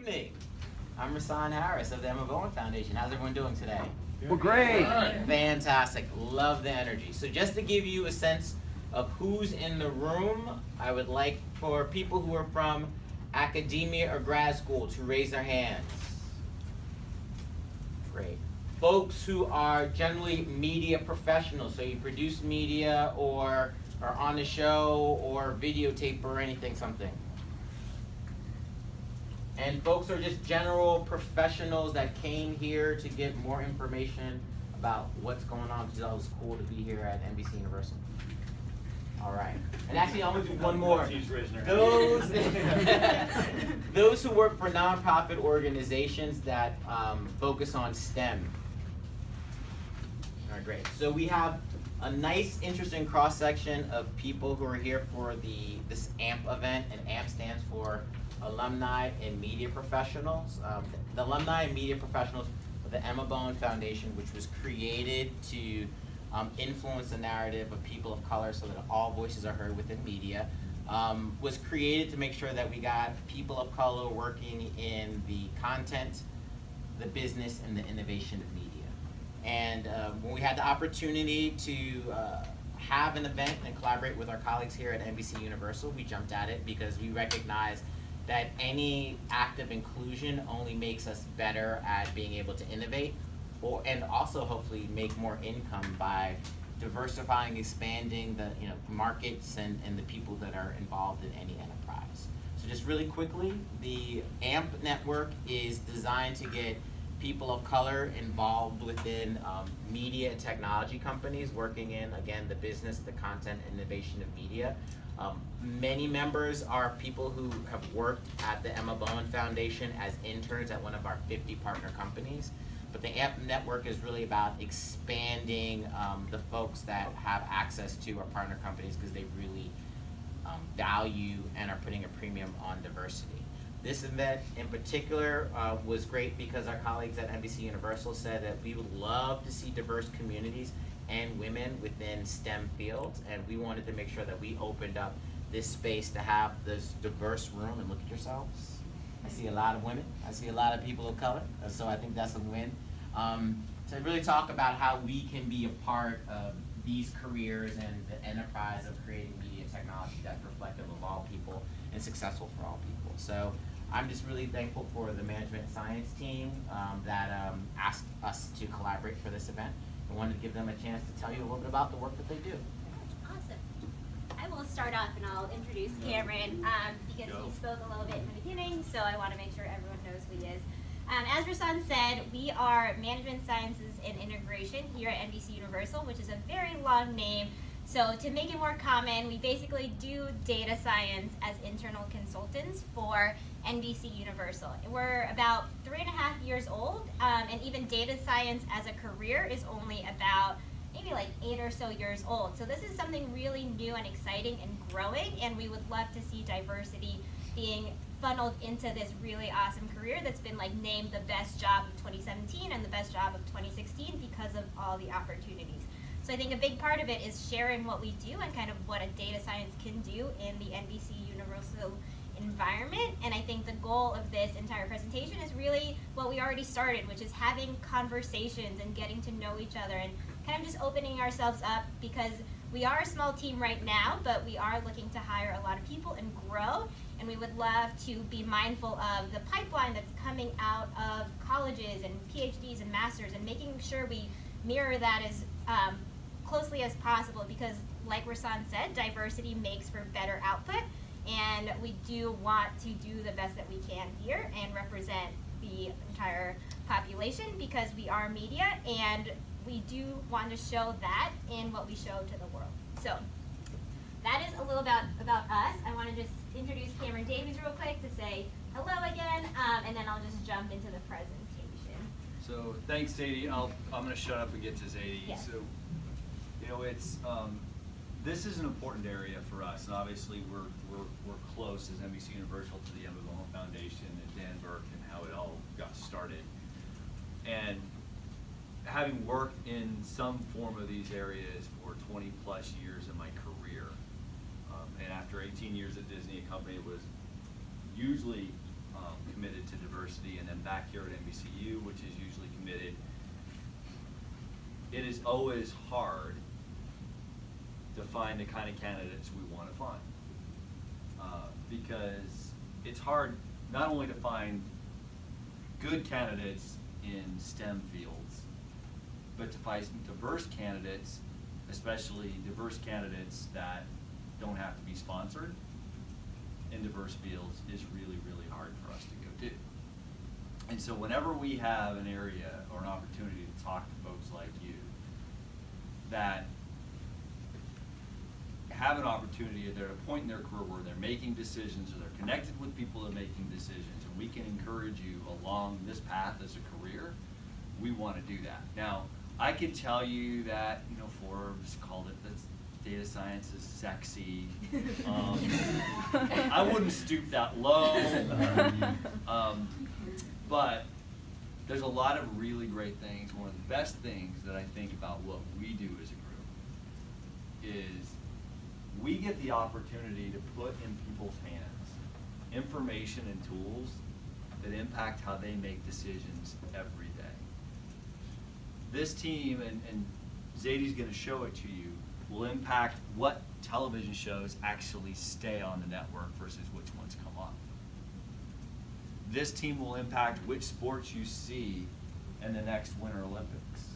evening. I'm Rasan Harris of the Emma Bowen Foundation. How's everyone doing today? Well, great. Fantastic. Love the energy. So just to give you a sense of who's in the room, I would like for people who are from academia or grad school to raise their hands. Great. Folks who are generally media professionals, so you produce media or are on a show or videotape or anything, something. And folks are just general professionals that came here to get more information about what's going on, because it was cool to be here at NBCUniversal. All right. And actually, I'm going to do one more. Those who work for nonprofit organizations that focus on STEM. All right, great. So we have a nice, interesting cross-section of people who are here for this AMP event, and AMP stands for Alumni and Media Professionals. The Alumni and Media Professionals of the Emma Bowen Foundation, which was created to influence the narrative of people of color so that all voices are heard within media, was created to make sure that we got people of color working in the content, the business, and the innovation of media. And when we had the opportunity to have an event and collaborate with our colleagues here at NBCUniversal, we jumped at it because we recognize that any act of inclusion only makes us better at being able to innovate, and also hopefully make more income by diversifying, expanding the markets and the people that are involved in any enterprise. So just really quickly, the AMP network is designed to get people of color involved within media and technology companies working in, again, the business, the content, and innovation of media. Many members are people who have worked at the Emma Bowen Foundation as interns at one of our 50 partner companies. But the AMP network is really about expanding the folks that have access to our partner companies because they really value and are putting a premium on diversity. This event in particular was great because our colleagues at NBCUniversal said that we would love to see diverse communities and women within STEM fields, and we wanted to make sure that we opened up this space to have this diverse room. And look at yourselves. I see a lot of women. I see a lot of people of color, so I think that's a win. To really talk about how we can be a part of these careers and the enterprise of creating media technology that's reflective of all people and successful for all people. So I'm just really thankful for the management science team that asked us to collaborate for this event. I wanted to give them a chance to tell you a little bit about the work that they do. Awesome. I will start off and I'll introduce Cameron because he spoke a little bit in the beginning, so I want to make sure everyone knows who he is. As Rasan said, we are Management Sciences and Integration here at NBCUniversal, which is a very long name. So to make it more common, we basically do data science as internal consultants for NBCUniversal. We're about 3.5 years old, and even data science as a career is only about maybe like 8 or so years old. So this is something really new and exciting and growing, and we would love to see diversity being funneled into this really awesome career that's been like named the best job of 2017 and the best job of 2016 because of all the opportunities. So I think a big part of it is sharing what we do and kind of what a data science can do in the NBCUniversal environment. And I think the goal of this entire presentation is really what we already started, which is having conversations and getting to know each other and kind of just opening ourselves up, because we are a small team right now, but we are looking to hire a lot of people and grow. And we would love to be mindful of the pipeline that's coming out of colleges and PhDs and masters, and making sure we mirror that as closely as possible, because like Rasan said, diversity makes for better output, and we do want to do the best that we can here and represent the entire population, because we are media and we do want to show that in what we show to the world. So that is a little about us. I want to just introduce Cameron Davies real quick to say hello again, and then I'll just jump into the presentation. So thanks, Zadie. I'm going to shut up and get to Zadie. Yes. So, it's this is an important area for us, and obviously we're close as NBCUniversal to the Emma Bowen Foundation and Dan Burke and how it all got started. And having worked in some form of these areas for 20+ years in my career, and after 18 years at Disney, a company that was usually committed to diversity, and then back here at NBCU, which is usually committed. It is always hard to find the kind of candidates we want to find, because it's hard not only to find good candidates in STEM fields, but to find diverse candidates, especially diverse candidates that don't have to be sponsored in diverse fields, is really, really hard for us to go do. And so whenever we have an area or an opportunity to talk to folks like you that have an opportunity, they're at a point in their career where they're making decisions, or they're connected with people that are making decisions, and we can encourage you along this path as a career, we want to do that. Now, I could tell you that, you know, Forbes called it that data science is sexy. I wouldn't stoop that low. But there's a lot of really great things. One of the best things that I think about what we do as a group is we get the opportunity to put in people's hands information and tools that impact how they make decisions every day. This team, and Zadie's going to show it to you, will impact what television shows actually stay on the network versus which ones come off. This team will impact which sports you see in the next Winter Olympics.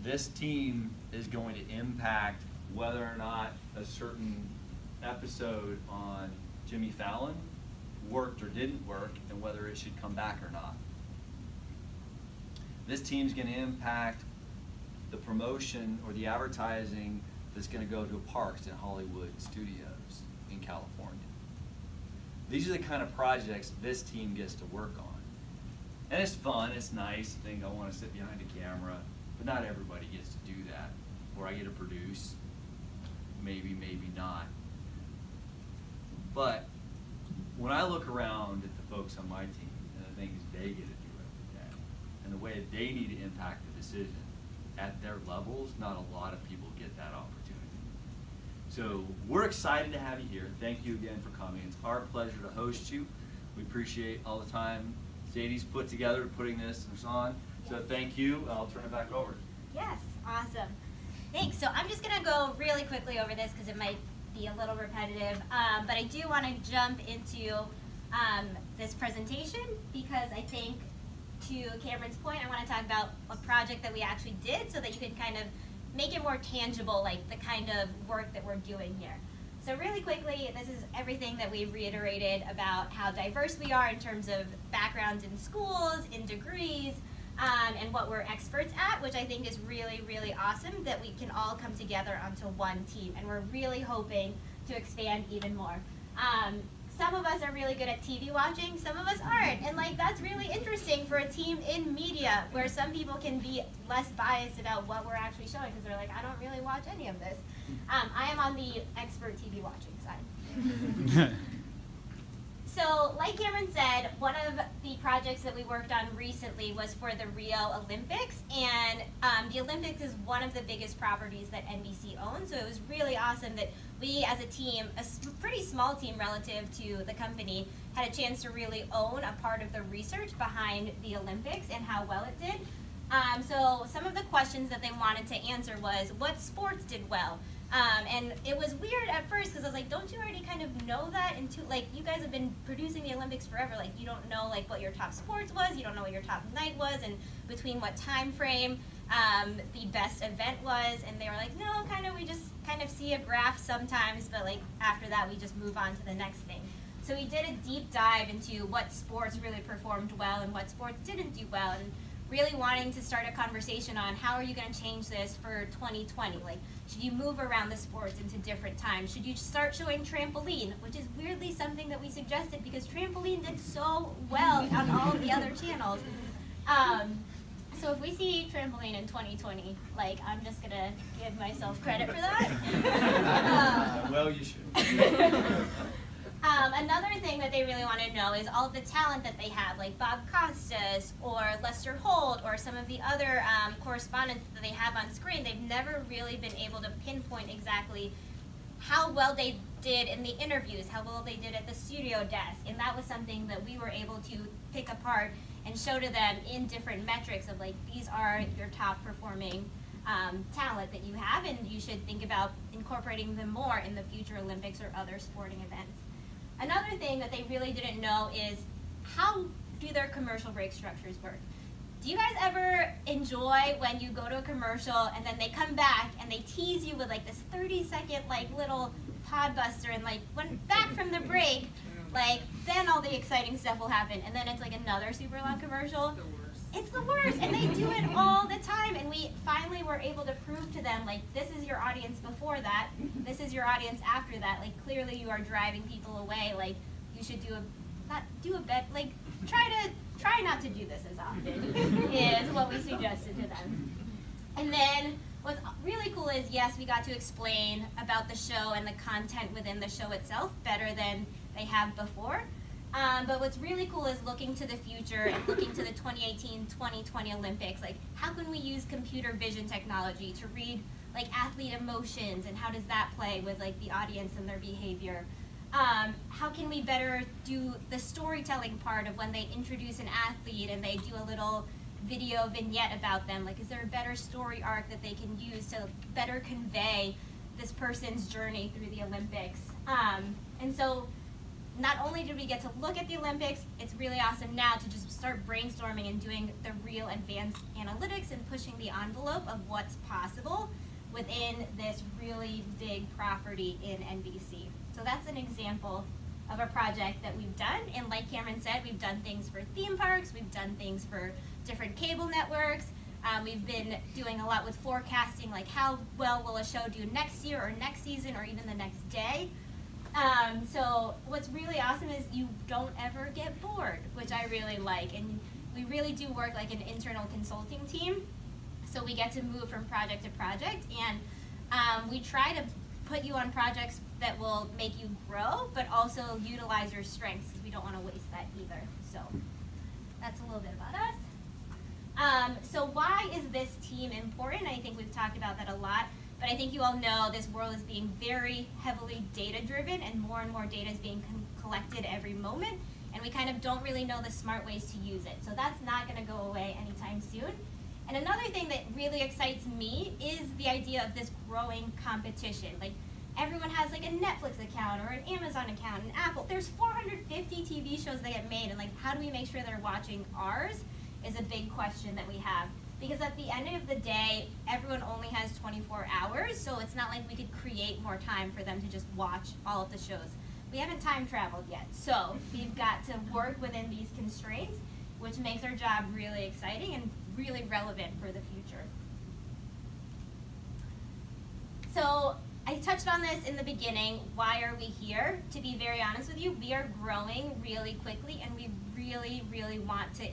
This team is going to impact whether or not a certain episode on Jimmy Fallon worked or didn't work, and whether it should come back or not. This team's going to impact the promotion or the advertising that's going to go to parks in Hollywood studios in California. These are the kind of projects this team gets to work on. And it's fun, it's nice, I think I want to sit behind a camera, but not everybody gets to do that. Or I get to produce, maybe, maybe not. But when I look around at the folks on my team and the things they get to do every day, and the way that they need to impact the decision at their levels, not a lot of people get that opportunity. So we're excited to have you here. Thank you again for coming. It's our pleasure to host you. We appreciate all the time Zadie's put together putting this on. So thank you. I'll turn it back over. Yes, awesome. Thanks. So I'm just going to go really quickly over this because it might be a little repetitive, but I do want to jump into this presentation because I think, to Cameron's point, I want to talk about a project that we actually did so that you can kind of make it more tangible, like the kind of work that we're doing here. So really quickly, this is everything that we reiterated about how diverse we are in terms of backgrounds in schools, in degrees, and what we're experts at, which I think is really, really awesome that we can all come together onto one team. And we're really hoping to expand even more. Some of us are really good at TV watching, some of us aren't. And like that's really interesting for a team in media where some people can be less biased about what we're actually showing because they're like, I don't really watch any of this. I am on the expert TV watching side. So like Cameron said, one of the projects that we worked on recently was for the Rio Olympics, and the Olympics is one of the biggest properties that NBC owns, so it was really awesome that we as a team, a pretty small team relative to the company, had a chance to really own a part of the research behind the Olympics and how well it did. So some of the questions that they wanted to answer was, what sports did well? And it was weird at first because I was like, don't you already kind of know that? And like, you guys have been producing the Olympics forever. Like, you don't know like what your top sports was. You don't know what your top night was, and between what time frame the best event was. And they were like, no, we just kind of see a graph sometimes, but like after that, we just move on to the next thing. So we did a deep dive into what sports really performed well and what sports didn't do well, and really wanting to start a conversation on how are you going to change this for 2020? Like, should you move around the sports into different times? Should you start showing trampoline, which is weirdly something that we suggested because trampoline did so well on all of the other channels. So if we see trampoline in 2020, like, I'm just going to give myself credit for that. Well, you should. Another thing that they really want to know is all of the talent that they have, like Bob Costas or Lester Holt or some of the other correspondents that they have on screen. They've never really been able to pinpoint exactly how well they did in the interviews, how well they did at the studio desk, and that was something that we were able to pick apart and show to them in different metrics of like, these are your top performing talent that you have, and you should think about incorporating them more in the future Olympics or other sporting events. Another thing that they really didn't know is, how do their commercial break structures work? Do you guys ever enjoy when you go to a commercial and then they come back and they tease you with like this 30-second like little pod buster, and like when back from the break, like then all the exciting stuff will happen, and then it's like another super long commercial? It's the worst, and they do it all the time, and we finally were able to prove to them, like, this is your audience before that, this is your audience after that, like clearly you are driving people away, like you should try not to do this as often is what we suggested to them. And then what's really cool is, yes, we got to explain about the show and the content within the show itself better than they have before. But what's really cool is looking to the future and looking to the 2018-2020 Olympics. Like, how can we use computer vision technology to read like athlete emotions, and how does that play with like the audience and their behavior? How can we better do the storytelling part of when they introduce an athlete and they do a little video vignette about them? Like, is there a better story arc that they can use to better convey this person's journey through the Olympics? And so not only did we get to look at the Olympics, it's really awesome now to just start brainstorming and doing the real advanced analytics and pushing the envelope of what's possible within this really big property in NBC. So that's an example of a project that we've done, and like Cameron said, we've done things for theme parks, we've done things for different cable networks, we've been doing a lot with forecasting, like how well will a show do next year or next season or even the next day. So what's really awesome is you don't ever get bored, which I really like, and we really do work like an internal consulting team, so we get to move from project to project, and we try to put you on projects that will make you grow, but also utilize your strengths, because we don't want to waste that either. So that's a little bit about us. So why is this team important? I think we've talked about that a lot, but I think you all know this world is being very heavily data-driven, and more data is being collected every moment, and we kind of don't really know the smart ways to use it. So that's not going to go away anytime soon. And another thing that really excites me is the idea of this growing competition. Like, everyone has like a Netflix account or an Amazon account, an Apple. There's 450 TV shows that get made, and like, how do we make sure they're watching ours is a big question that we have. Because at the end of the day, everyone only has 24 hours, so it's not like we could create more time for them to just watch all of the shows. We haven't time traveled yet, so we've got to work within these constraints, which makes our job really exciting and really relevant for the future. So I touched on this in the beginning. Why are we here? To be very honest with you, we are growing really quickly, and we really want to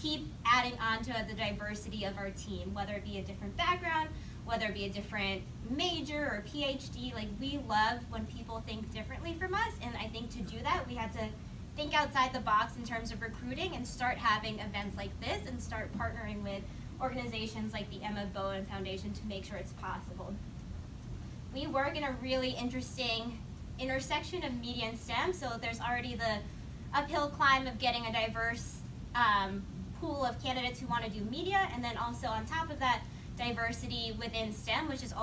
keep adding on to the diversity of our team, whether it be a different background, whether it be a different major or PhD. Like, we love when people think differently from us, and I think to do that, we had to think outside the box in terms of recruiting and start having events like this and start partnering with organizations like the Emma Bowen Foundation to make sure it's possible. We work in a really interesting intersection of media and STEM, so there's already the uphill climb of getting a diverse pool of candidates who want to do media, and then also on top of that, diversity within STEM, which has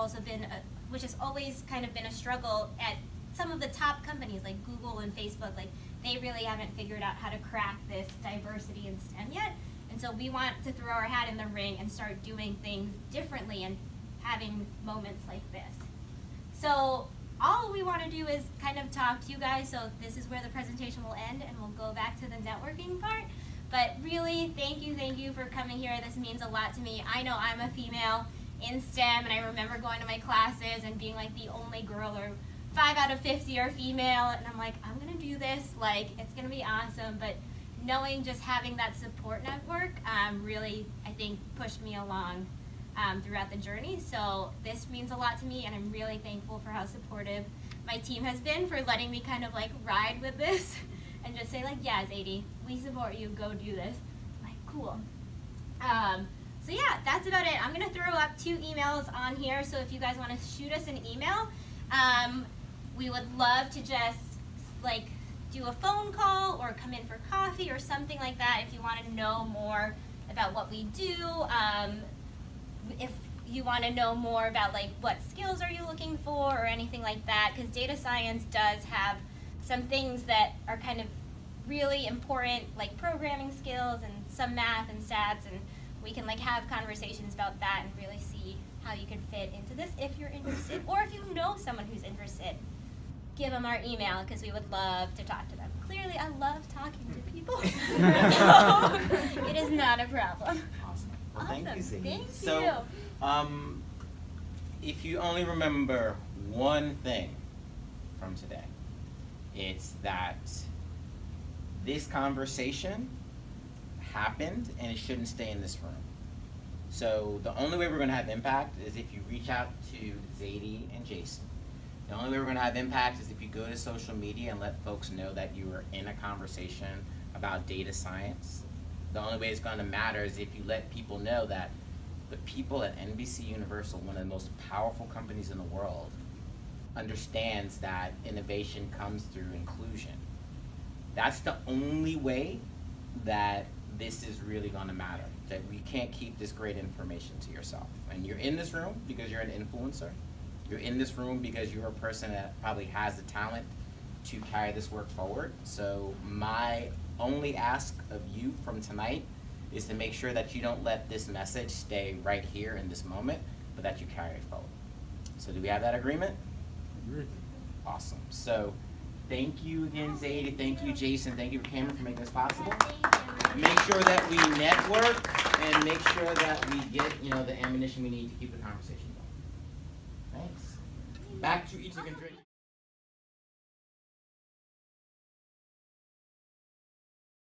always kind of been a struggle at some of the top companies like Google and Facebook. Like, they really haven't figured out how to crack this diversity in STEM yet, and so we want to throw our hat in the ring and start doing things differently and having moments like this. So all we want to do is kind of talk to you guys, so this is where the presentation will end, and we'll go back to the networking part. But really, thank you for coming here. This means a lot to me. I know I'm a female in STEM, and I remember going to my classes and being like the only girl, or 5 out of 50 are female, and I'm like, I'm gonna do this, like, it's gonna be awesome. But knowing, just having that support network really, I think, pushed me along throughout the journey. So this means a lot to me, and I'm really thankful for how supportive my team has been for letting me kind of like ride with this and just say like, yeah, Zadie, we support you, go do this. I'm like, cool. So yeah, that's about it. I'm gonna throw up 2 emails on here, so if you guys wanna shoot us an email, we would love to just like do a phone call or come in for coffee or something like that if you want to know more about what we do. If you want to know more about like what skills are you looking for or anything like that, because data science does have some things that are kind of really important, like programming skills and some math and stats, and we can like have conversations about that and really see how you can fit into this if you're interested, or if you know someone who's interested, give them our email because we would love to talk to them. Clearly, I love talking to people, so it is not a problem. Awesome. Well, thank you, Ziggy. Thank so, you. If you only remember one thing from today, it's that this conversation happened and it shouldn't stay in this room. So the only way we're going to have impact is if you reach out to Zadie and Jason. The only way we're going to have impact is if you go to social media and let folks know that you were in a conversation about data science. The only way it's going to matter is if you let people know that the people at NBCUniversal, one of the most powerful companies in the world, understands that innovation comes through inclusion. That's the only way that this is really going to matter, that we can't keep this great information to yourself. And you're in this room because you're an influencer. You're in this room because you're a person that probably has the talent to carry this work forward. So my only ask of you from tonight is to make sure that you don't let this message stay right here in this moment, but that you carry it forward. So do we have that agreement? Agreed. Awesome. So thank you again, Zadie. Thank you, Jason. Thank you, Cameron, for making this possible. Make sure that we network and make sure that we get, the ammunition we need to keep the conversation going. Thanks. Back to each of you.